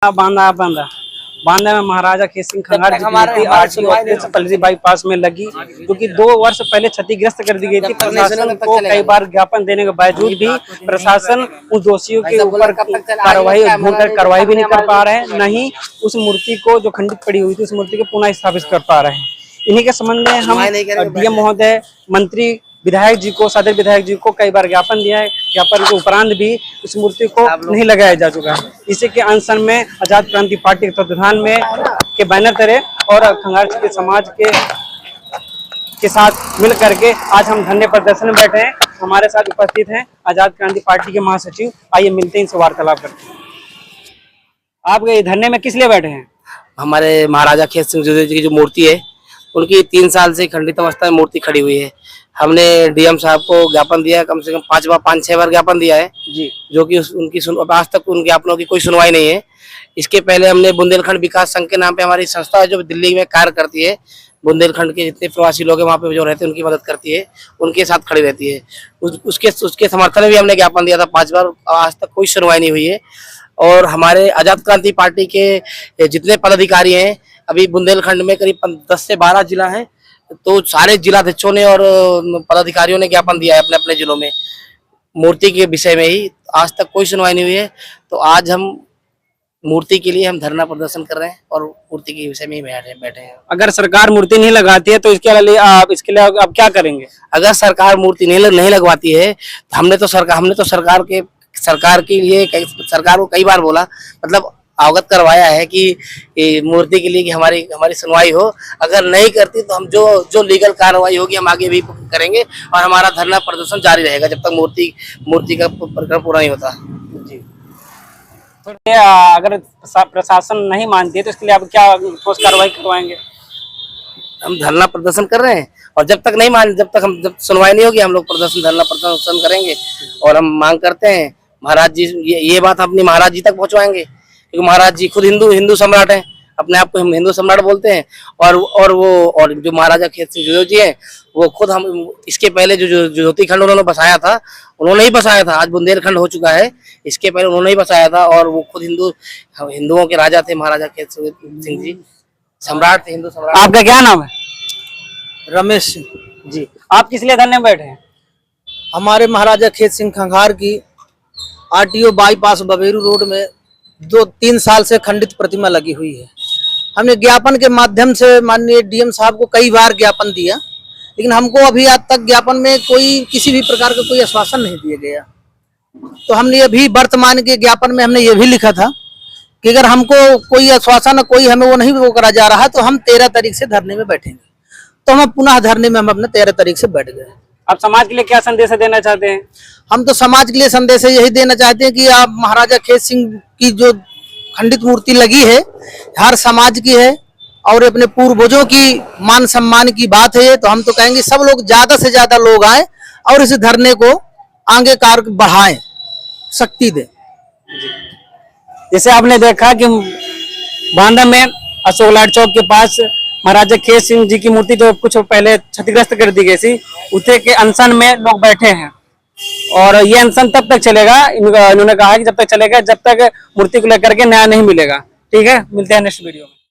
बांदा बांदा बांदा में महाराजा केसरी सिंह खंगार जी की मूर्ति RTO office Palri bypass में लगी, जो कि 2 वर्ष पहले क्षतिग्रस्त कर दी गई थी। प्रशासन को कई बार ज्ञापन देने के बावजूद भी प्रशासन उस दोषियों के ऊपर कार्रवाई भी नहीं कर पा रहे हैं, न ही उस मूर्ति को जो खंडित पड़ी हुई थी उस मूर्ति को पुनः स्थापित कर पा रहे हैं। इन्हीं के संबंध में हम डीएम महोदय, मंत्री, विधायक जी को, सदर विधायक जी को कई बार ज्ञापन दिया है। ज्ञापन के उपरांत भी इस मूर्ति को नहीं लगाया जा चुका है। इसी के अनशन में आजाद क्रांति पार्टी के तत्वाधान में के बैनर तले और खंगार के समाज के साथ मिल करके आज हम धरने प्रदर्शन में बैठे हैं। हमारे साथ उपस्थित हैं आजाद क्रांति पार्टी के महासचिव। आइए मिलते हैं, इनसे वार्तालाप करते हैं। आप ये धरने में किस लिए बैठे हैं? हमारे महाराजा केसरी सिंह जी की जो मूर्ति है उनकी 3 साल से खंडित अवस्था में मूर्ति खड़ी हुई है। हमने डीएम साहब को ज्ञापन दिया है, कम से कम 5-6 बार ज्ञापन दिया है जी, जो कि उनकी आज तक उन ज्ञापनों की कोई सुनवाई नहीं है। इसके पहले हमने बुंदेलखंड विकास संघ के नाम पे हमारी संस्था है जो दिल्ली में कार्य करती है, बुंदेलखंड के जितने प्रवासी लोग हैं वहाँ पे जो रहते हैं उनकी मदद करती है, उनके साथ खड़ी रहती है। उसके समर्थन में भी हमने ज्ञापन दिया था 5 बार, आज तक कोई सुनवाई नहीं हुई है। और हमारे आजाद क्रांति पार्टी के जितने पदाधिकारी हैं, अभी बुंदेलखंड में करीब 10 से 12 जिला हैं, तो सारे जिलाध्यक्षों ने और पदाधिकारियों ने ज्ञापन दिया है अपने अपने जिलों में मूर्ति के विषय में ही। आज तक कोई सुनवाई नहीं हुई है, तो आज हम मूर्ति के लिए हम धरना प्रदर्शन कर रहे हैं और मूर्ति के विषय में ही बैठे हैं। अगर सरकार मूर्ति नहीं लगाती है तो इसके लिए आप क्या करेंगे? अगर सरकार मूर्ति नहीं लगवाती है तो हमने तो सरकार के लिए सरकार को कई बार बोला, मतलब अवगत करवाया है कि मूर्ति के लिए कि हमारी सुनवाई हो। अगर नहीं करती तो हम जो लीगल कार्रवाई होगी हम आगे भी करेंगे और हमारा धरना प्रदर्शन जारी रहेगा जब तक मूर्ति का प्रकरण पूरा नहीं होता जी। तो अगर प्रशासन नहीं मानती है तो इसके लिए आप क्या ठोस कार्रवाई करवाएंगे? हम धरना प्रदर्शन कर रहे हैं और जब तक सुनवाई नहीं होगी हम लोग धरना प्रदर्शन करेंगे। और हम मांग करते हैं महाराज जी, ये बात हम अपने महाराज जी तक पहुंचवाएंगे, क्योंकि महाराज जी खुद हिंदू सम्राट हैं, अपने आप को हम हिंदू सम्राट बोलते हैं। और जो महाराजा केसरी सिंह जी हैं वो खुद हम इसके पहले जो ज्योति खंड उन्होंने बसाया था, उन्होंने ही बसाया था। आज बुंदेलखंड हो चुका है, इसके पहले उन्होंने ही बसाया था और वो खुद हिंदुओं के राजा थे। महाराजा केसरी सिंह जी सम्राट थे, हिंदू सम्राट। आपका क्या नाम है? रमेश सिंह जी। आप किस लिए धरने में बैठे हैं? हमारे महाराजा केसरी सिंह खंगार की आरटीओ बाईपास बबेरू रोड में 2-3 साल से खंडित प्रतिमा लगी हुई है। हमने ज्ञापन के माध्यम से माननीय डीएम साहब को कई बार ज्ञापन दिया, लेकिन हमको अभी आज तक ज्ञापन में किसी भी प्रकार का कोई आश्वासन नहीं दिया गया। तो हमने अभी वर्तमान के ज्ञापन में हमने ये भी लिखा था कि अगर हमको कोई आश्वासन कोई हमें वो नहीं वो करा जा रहा तो हम 13 तारीख से धरने में बैठेंगे। तो हम पुनः धरने में हम अपने 13 तारीख से बैठ गए। आप समाज के लिए क्या संदेश देना चाहते हैं? हम तो समाज के लिए संदेश यही देना चाहते हैं कि आप महाराजा केसरी सिंह की जो खंडित मूर्ति लगी है हर समाज की है और अपने पूर्वजों की मान सम्मान की बात है। तो हम तो कहेंगे सब लोग ज्यादा से ज्यादा लोग आए और इस धरने को आगे कार्य बढ़ाएं, शक्ति दें। जैसे आपने देखा कि बांदा में अशोक लाइट चौक के पास महाराजा केसरी सिंह जी की मूर्ति जो कुछ पहले क्षतिग्रस्त कर दी गई थी, उसे के अनशन में लोग बैठे हैं और ये अनशन तब तक चलेगा। इन्होंने कहा कि जब तक चलेगा जब तक मूर्ति को लेकर के न्याय नहीं मिलेगा। ठीक है, मिलते हैं नेक्स्ट वीडियो में।